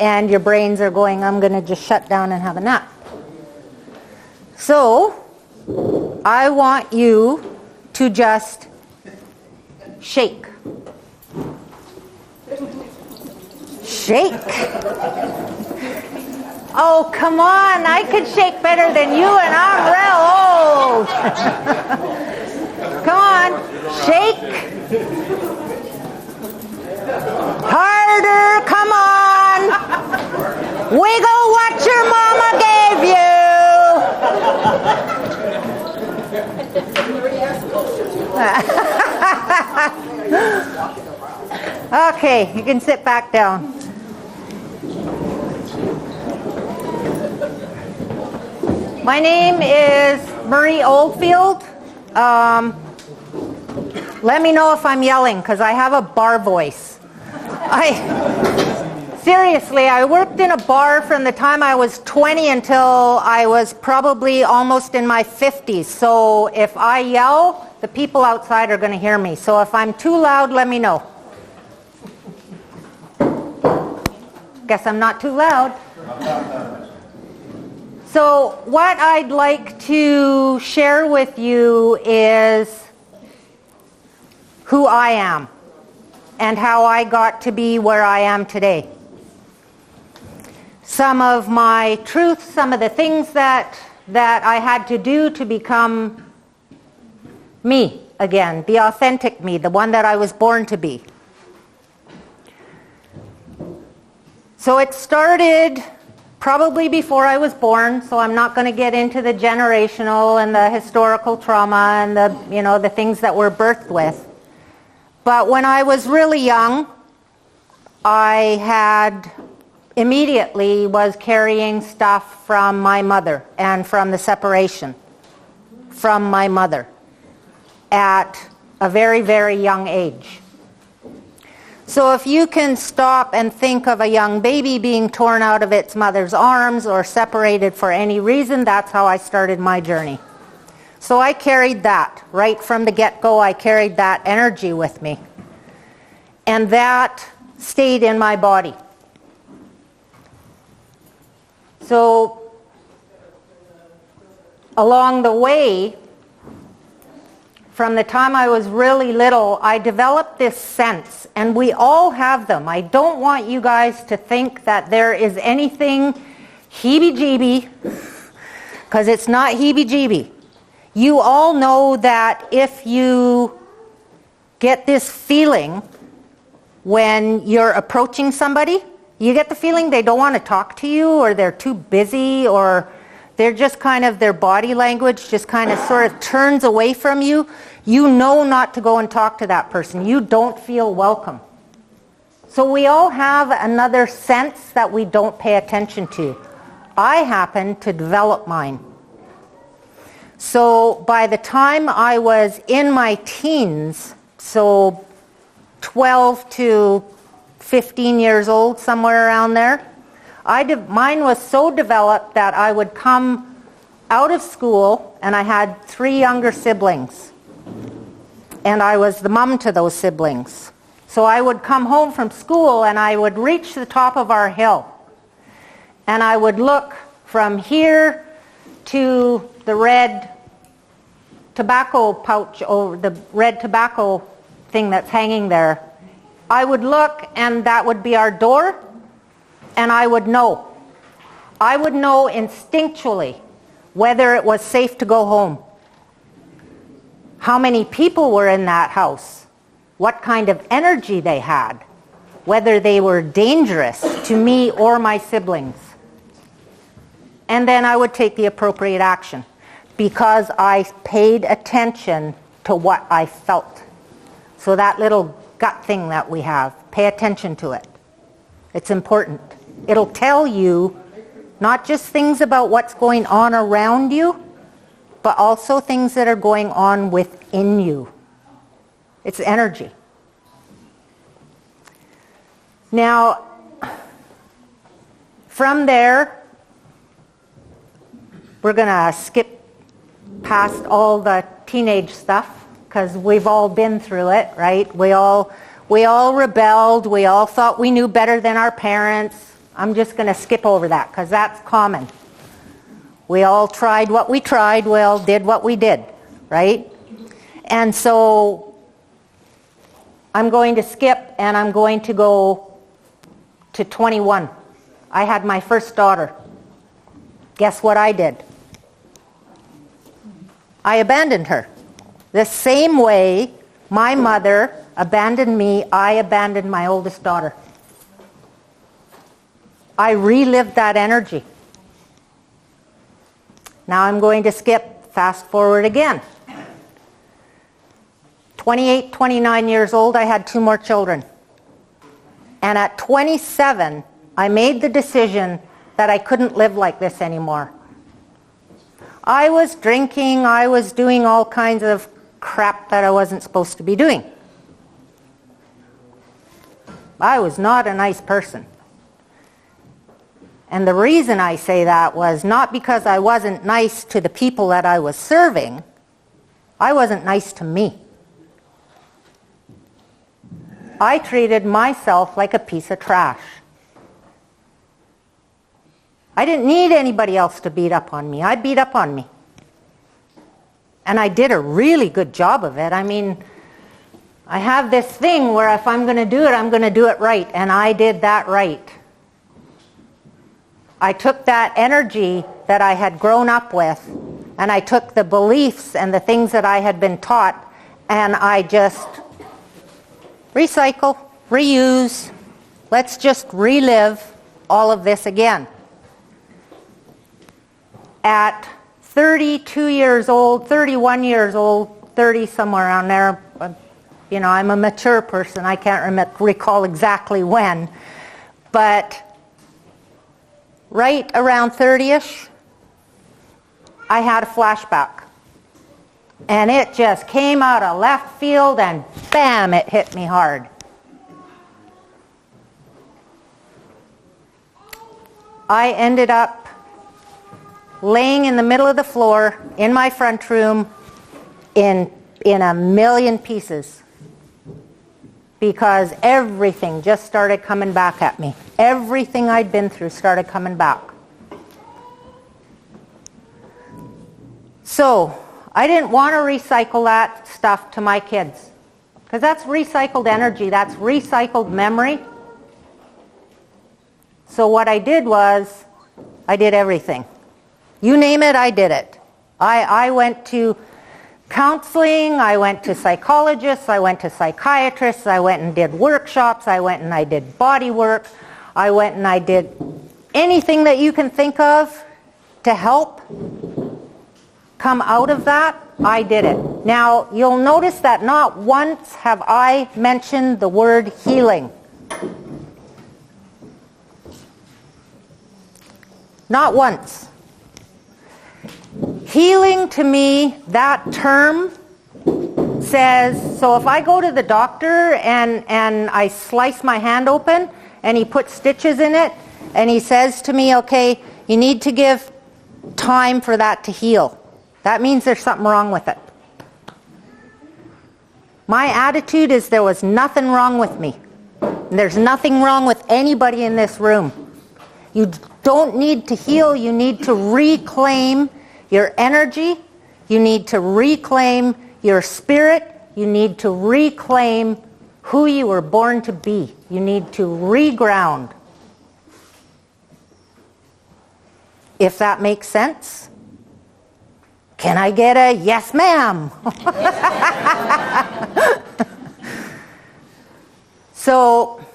and your brains are going, I'm going to just shut down and have a nap. So I want you to just shake. Shake. Oh, come on. I could shake better than you, and I'm real old. Come on. Shake. Harder. Come on. Wiggle what your mama gave you. Okay, you can sit back down. My name is Marie Oldfield. Let me know if I'm yelling, because I have a bar voice. Seriously, I worked in a bar from the time I was 20 until I was probably almost in my 50s. So if I yell, the people outside are going to hear me. So if I'm too loud, let me know. Guess I'm not too loud. So what I'd like to share with you is who I am and how I got to be where I am today. Some of my truths, some of the things that I had to do to become me again, the authentic me, the one that I was born to be. So it started probably before I was born, so I'm not going to get into the generational and the historical trauma and the things that we're birthed with. But when I was really young, I immediately was carrying stuff from my mother and from the separation from my mother at a very, very young age. So if you can stop and think of a young baby being torn out of its mother's arms or separated for any reason, that's how I started my journey. So I carried that right from the get-go. I carried that energy with me. And that stayed in my body. So along the way, from the time I was really little, I developed this sense, and we all have them. I don't want you guys to think that there is anything heebie-jeebie, because it's not heebie-jeebie. You all know that if you get this feeling when you're approaching somebody, you get the feeling they don't want to talk to you, or they're too busy, or they're just kind of, their body language just kind of sort of turns away from you. You know not to go and talk to that person. You don't feel welcome. So we all have another sense that we don't pay attention to. I happen to develop mine. So by the time I was in my teens, so 12 to 15 years old, somewhere around there, mine was so developed that I would come out of school, and I had 3 younger siblings. And I was the mom to those siblings. So I would come home from school, and I would reach the top of our hill. And I would look from here to the red tobacco pouch, or the red tobacco thing that's hanging there. I would look, and that would be our door, and I would know. I would know instinctually whether it was safe to go home, how many people were in that house, what kind of energy they had, whether they were dangerous to me or my siblings. And then I would take the appropriate action because I paid attention to what I felt. So that little gut thing that we have, pay attention to it. It's important. It'll tell you not just things about what's going on around you, but also things that are going on within you. It's energy. Now, from there, we're going to skip past all the teenage stuff, because we've all been through it, right? We all rebelled. We all thought we knew better than our parents. I'm just going to skip over that because that's common. We all tried what we tried, we all did what we did, right? And so I'm going to skip and I'm going to go to 21. I had my first daughter. Guess what I did? I abandoned her. The same way my mother abandoned me, I abandoned my oldest daughter. I relived that energy. Now I'm going to skip, fast forward again. 28, 29 years old, I had 2 more children. And at 27, I made the decision that I couldn't live like this anymore. I was drinking, I was doing all kinds of crap that I wasn't supposed to be doing. I was not a nice person. And the reason I say that was not because I wasn't nice to the people that I was serving, I wasn't nice to me. I treated myself like a piece of trash. I didn't need anybody else to beat up on me. I beat up on me. And I did a really good job of it. I mean, I have this thing where if I'm going to do it, I'm going to do it right. And I did that right. I took that energy that I had grown up with, and I took the beliefs and the things that I had been taught, and I just recycle, reuse, let's just relive all of this again. At 32 years old, 31 years old, 30, somewhere around there, you know, I'm a mature person. I can't recall exactly when, but right around 30-ish, I had a flashback. And it just came out of left field and bam, it hit me hard. I ended up laying in the middle of the floor in my front room in a million pieces because everything just started coming back at me. Everything I'd been through started coming back. So I didn't want to recycle that stuff to my kids because that's recycled energy, that's recycled memory. So what I did was I did everything. You name it, I did it. I went to counseling, I went to psychologists, I went to psychiatrists, I went and did workshops, I went and I did body work, I went and I did anything that you can think of to help come out of that, I did it. Now, you'll notice that not once have I mentioned the word healing. Not once. Healing to me, that term says, so if I go to the doctor and I slice my hand open and he puts stitches in it and he says to me, okay, you need to give time for that to heal. That means there's something wrong with it. My attitude is there was nothing wrong with me. And there's nothing wrong with anybody in this room. You don't need to heal, you need to reclaim your energy, you need to reclaim your spirit, you need to reclaim who you were born to be. You need to reground. If that makes sense. Can I get a yes, ma'am? So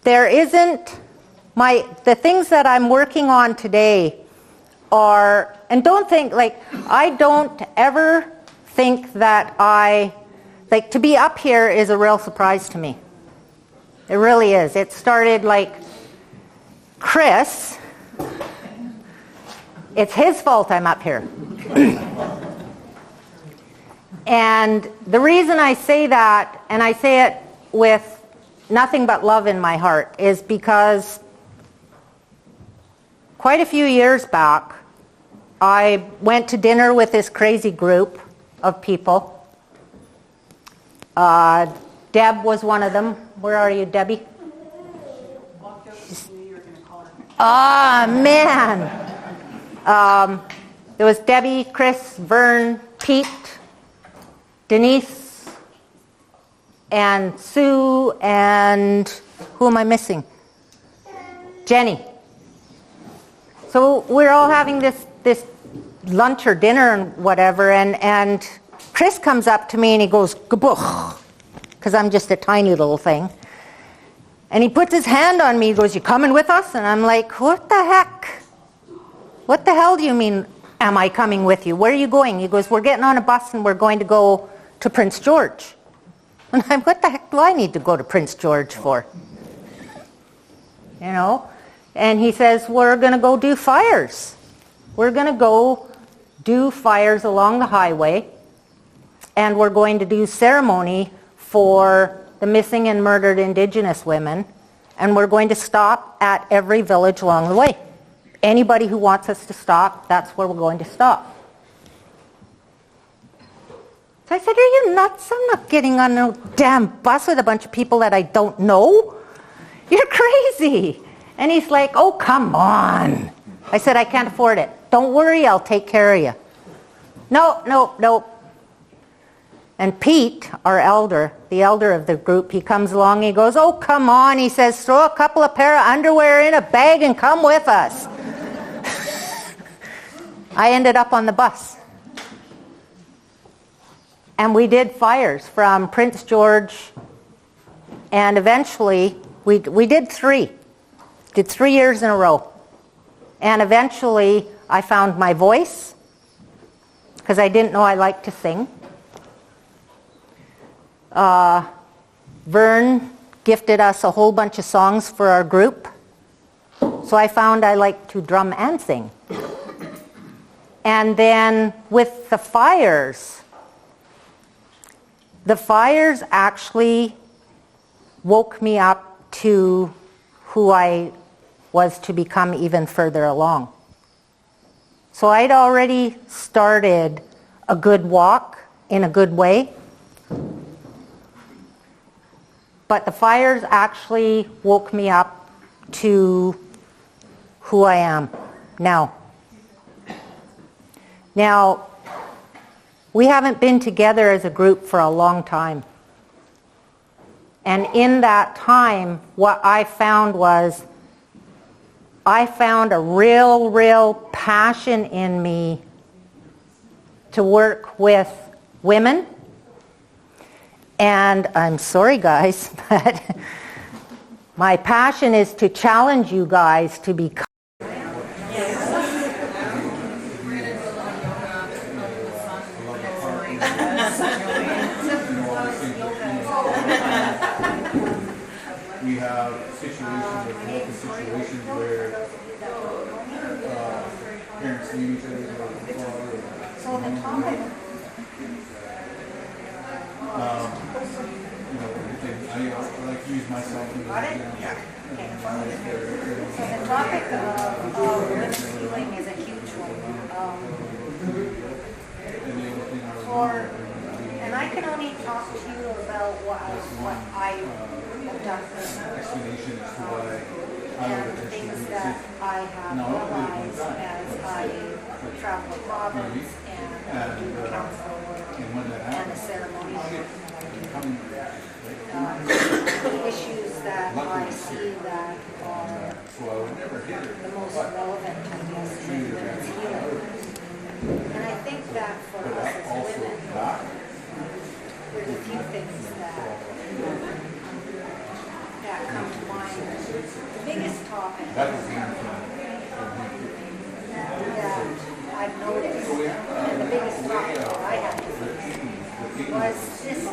there isn't the things that I'm working on today are, and don't think, like, I don't ever think that to be up here is a real surprise to me. It really is. It started like Chris, it's his fault I'm up here. And the reason I say that, and I say it with nothing but love in my heart, is because quite a few years back, I went to dinner with this crazy group of people. Deb was one of them. Where are you, Debbie? Ah, man. There was Debbie, Chris, Vern, Pete, Denise, and Sue, and who am I missing? Jenny. So we're all having this lunch or dinner and whatever, and Chris comes up to me and he goes, "Gabuch," because I'm just a tiny little thing. And he puts his hand on me, he goes, "You coming with us?" And I'm like, "What the heck? What the hell do you mean, am I coming with you? Where are you going?" He goes, "We're getting on a bus and we're going to go to Prince George." And I'm, what the heck do I need to go to Prince George for? You know? And he says, "We're going to go do fires. We're going to go do fires along the highway, and we're going to do ceremony for the missing and murdered Indigenous women, and we're going to stop at every village along the way. Anybody who wants us to stop, that's where we're going to stop." So I said, "Are you nuts? I'm not getting on no damn bus with a bunch of people that I don't know. You're crazy." And he's like, "Oh, come on." I said, "I can't afford it. Don't worry, I'll take care of you." No. And Pete, our elder, the elder of the group, he comes along, he goes, "Oh, come on." He says, "Throw a couple of pair of underwear in a bag and come with us." I ended up on the bus. And we did fires from Prince George, and eventually, we did 3. Did 3 years in a row. And eventually, I found my voice, because I didn't know I liked to sing. Vern gifted us a whole bunch of songs for our group. So I found I liked to drum and sing. And then with the fires actually woke me up to who I was to become even further along. So I'd already started a good walk in a good way. But the fires actually woke me up to who I am now. Now, we haven't been together as a group for a long time. And in that time, what I found was, I found a real passion in me to work with women. And I'm sorry, guys, but my passion is to challenge you guys to become. We have situations where parents need each other. So the topic. I like to use myself. Got it? Yeah. So the topic of women's healing is a huge one. And I can only talk to you about what I have done and things that I have realized as I travel the province and do the counselling and the ceremonies. Issues that I see that are the most relevant, I guess, in women's healing. And I think that for us as women, there's a few things that come to mind. The biggest topic that I've noticed, and the biggest topic that I had to face was this.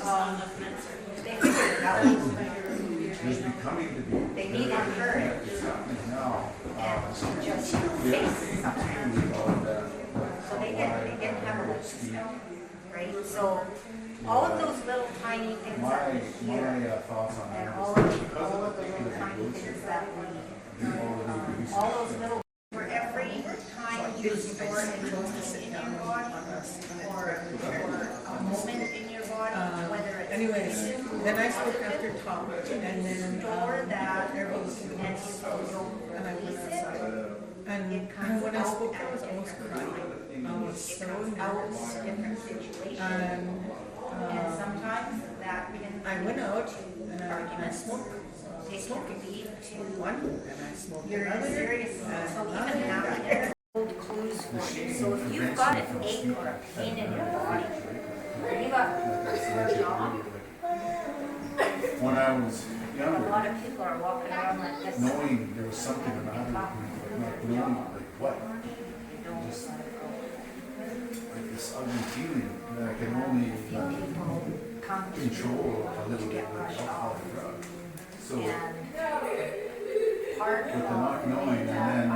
They figured it out. There's becoming to be. They need our courage It's happening now. and just face something. So they didn't have a lift, right? So all of those little tiny things that we hear, My thoughts on and that all is of because the of the little tiny things that we, already all those little, for every time you store an emotion in your body, or a moment in your body, whether it's Anyways, then I spoke after Tom, and then store that, and everyone you and I went outside. And when I spoke, I was almost crying. I was so out nervous. different situations. And And sometimes that can I went out and I smoked. take your lead to One, and I smoked you're in a another. serious, and so even another. having old clues for you. So if you've got an ache or a pain in your body, you got a jaw, when I was a younger, lot of people are walking around like this. knowing there was something the matter with me, not knowing like what, You don't just let it go. like this ugly feeling that I can only People come to you control a little to bit get with rushed alcohol off. and drugs. So And part with the of not knowing, and then